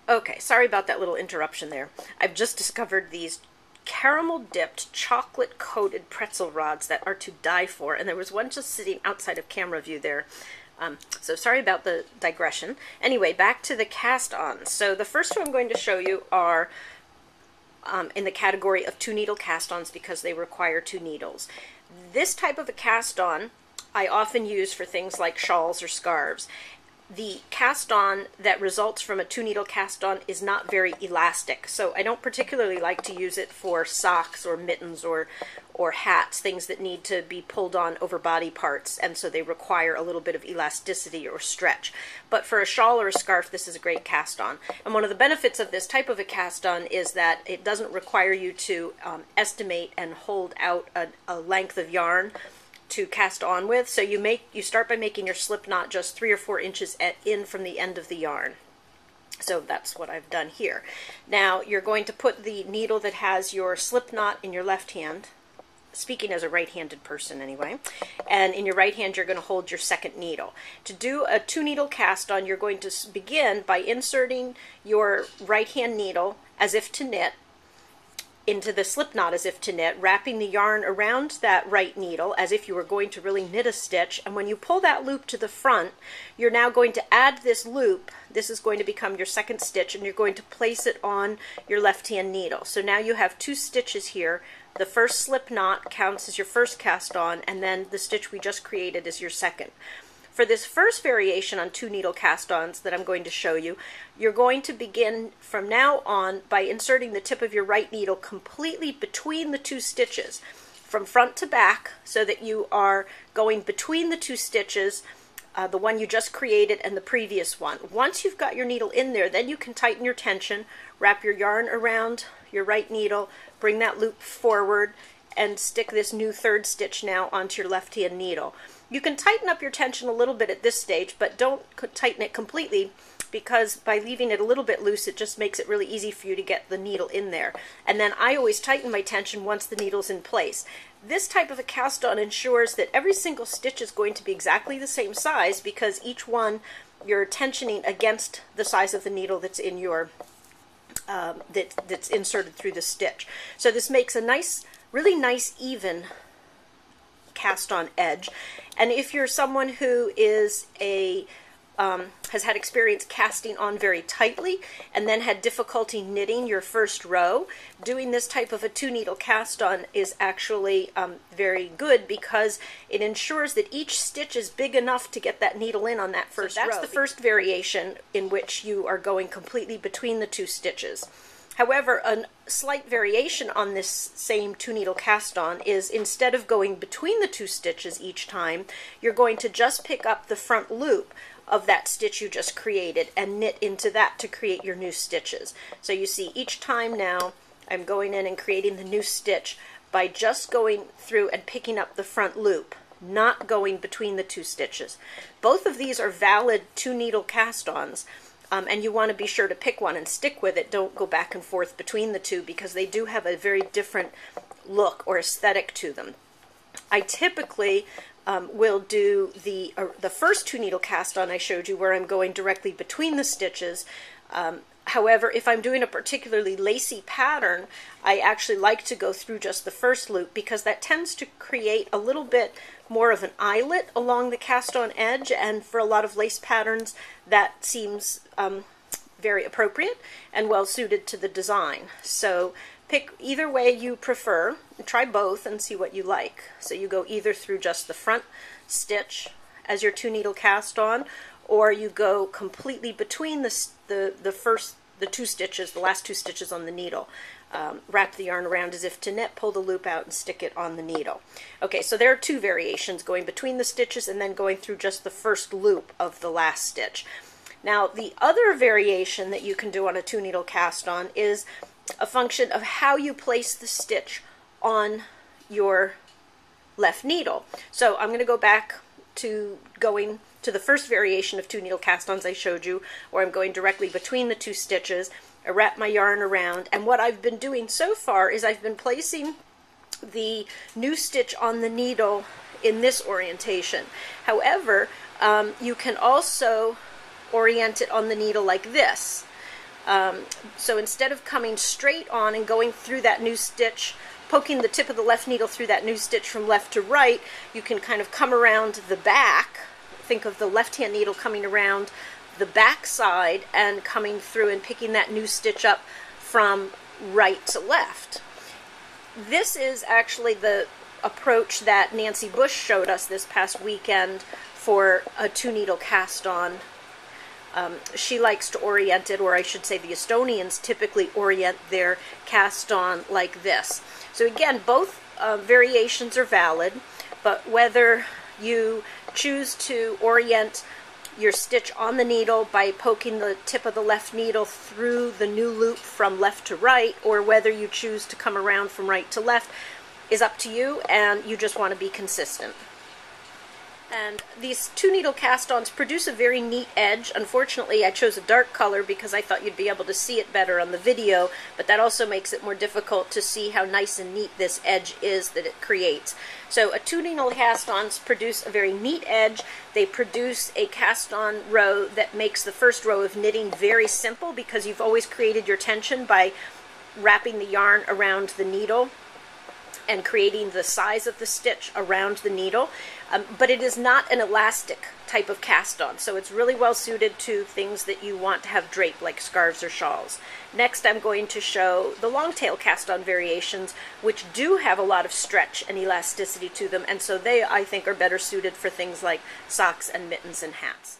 Okay, sorry about that little interruption there. I've just discovered these caramel dipped chocolate coated pretzel rods that are to die for, and there was one just sitting outside of camera view there. So sorry about the digression. Anyway, back to the cast-ons. So the first two I'm going to show you are in the category of 2-needle cast-ons because they require 2 needles. This type of a cast-on I often use for things like shawls or scarves. The cast-on that results from a 2-needle cast-on is not very elastic, so I don't particularly like to use it for socks or mittens or hats, things that need to be pulled on over body parts, and so they require a little bit of elasticity or stretch. But for a shawl or a scarf, this is a great cast-on. And one of the benefits of this type of a cast-on is that it doesn't require you to estimate and hold out a length of yarn to cast on with. So you start by making your slip knot just 3 or 4 inches in from the end of the yarn. So that's what I've done here. Now you're going to put the needle that has your slip knot in your left hand, speaking as a right-handed person anyway, and in your right hand you're going to hold your second needle. To do a 2-needle cast on, you're going to begin by inserting your right hand needle as if to knit into the slip knot as if to knit, wrapping the yarn around that right needle as if you were going to really knit a stitch. And when you pull that loop to the front, you're now going to add this loop. This is going to become your second stitch, and you're going to place it on your left hand needle. So now you have 2 stitches here. The first slip knot counts as your first cast on, and then the stitch we just created is your second. For this first variation on 2-needle cast-ons that I'm going to show you, you're going to begin from now on by inserting the tip of your right needle completely between the 2 stitches, from front to back, so that you are going between the 2 stitches, the one you just created and the previous one. Once you've got your needle in there, then you can tighten your tension, wrap your yarn around your right needle, bring that loop forward, and stick this new 3rd stitch now onto your left hand needle. You can tighten up your tension a little bit at this stage, but don't tighten it completely, because by leaving it a little bit loose, it just makes it really easy for you to get the needle in there. And then I always tighten my tension once the needle's in place. This type of a cast-on ensures that every single stitch is going to be exactly the same size, because each one you're tensioning against the size of the needle that's in your that's inserted through the stitch. So this makes a nice, really nice even cast-on edge. And if you're someone who is has had experience casting on very tightly and then had difficulty knitting your first row, doing this type of a 2-needle cast-on is actually very good, because it ensures that each stitch is big enough to get that needle in on that first row. That's the first variation in which you are going completely between the 2 stitches. However, a slight variation on this same 2-needle cast-on is, instead of going between the 2 stitches each time, you're going to just pick up the front loop of that stitch you just created and knit into that to create your new stitches. So you see, each time now I'm going in and creating the new stitch by just going through and picking up the front loop, not going between the 2 stitches. Both of these are valid 2-needle cast-ons. And you want to be sure to pick one and stick with it. Don't go back and forth between the 2, because they do have a very different look or aesthetic to them. I typically will do the first 2-needle cast-on I showed you, where I'm going directly between the stitches. However, if I'm doing a particularly lacy pattern, I actually like to go through just the first loop, because that tends to create a little bit more of an eyelet along the cast-on edge, and for a lot of lace patterns that seems very appropriate and well suited to the design. So pick either way you prefer, try both and see what you like. So you go either through just the front stitch as your 2-needle cast-on, or you go completely between the 2 stitches, the last 2 stitches on the needle. Wrap the yarn around as if to knit, pull the loop out, and stick it on the needle. Okay, so there are 2 variations, going between the stitches and then going through just the first loop of the last stitch. Now, the other variation that you can do on a 2-needle cast-on is a function of how you place the stitch on your left needle. So I'm going to go back to going to the first variation of 2-needle cast-ons I showed you, where I'm going directly between the 2 stitches. I wrap my yarn around, and what I've been doing so far is I've been placing the new stitch on the needle in this orientation. However, you can also orient it on the needle like this. So instead of coming straight on and going through that new stitch, poking the tip of the left needle through that new stitch from left to right, you can kind of come around the back. Think of the left-hand needle coming around the back side and coming through and picking that new stitch up from right to left. This is actually the approach that Nancy Bush showed us this past weekend for a 2-needle cast on. She likes to orient it, or I should say the Estonians typically orient their cast on like this. So again, both variations are valid, but whether you choose to orient your stitch on the needle by poking the tip of the left needle through the new loop from left to right, or whether you choose to come around from right to left, is up to you, and you just want to be consistent. And these 2-needle cast-ons produce a very neat edge. Unfortunately, I chose a dark color because I thought you'd be able to see it better on the video, but that also makes it more difficult to see how nice and neat this edge is that it creates. So a 2-needle cast-ons produce a very neat edge. They produce a cast-on row that makes the first row of knitting very simple because you've always created your tension by wrapping the yarn around the needle and creating the size of the stitch around the needle, but it is not an elastic type of cast on, so it's really well suited to things that you want to have draped, like scarves or shawls. Next, I'm going to show the long tail cast on variations, which do have a lot of stretch and elasticity to them, and so they, I think, are better suited for things like socks and mittens and hats.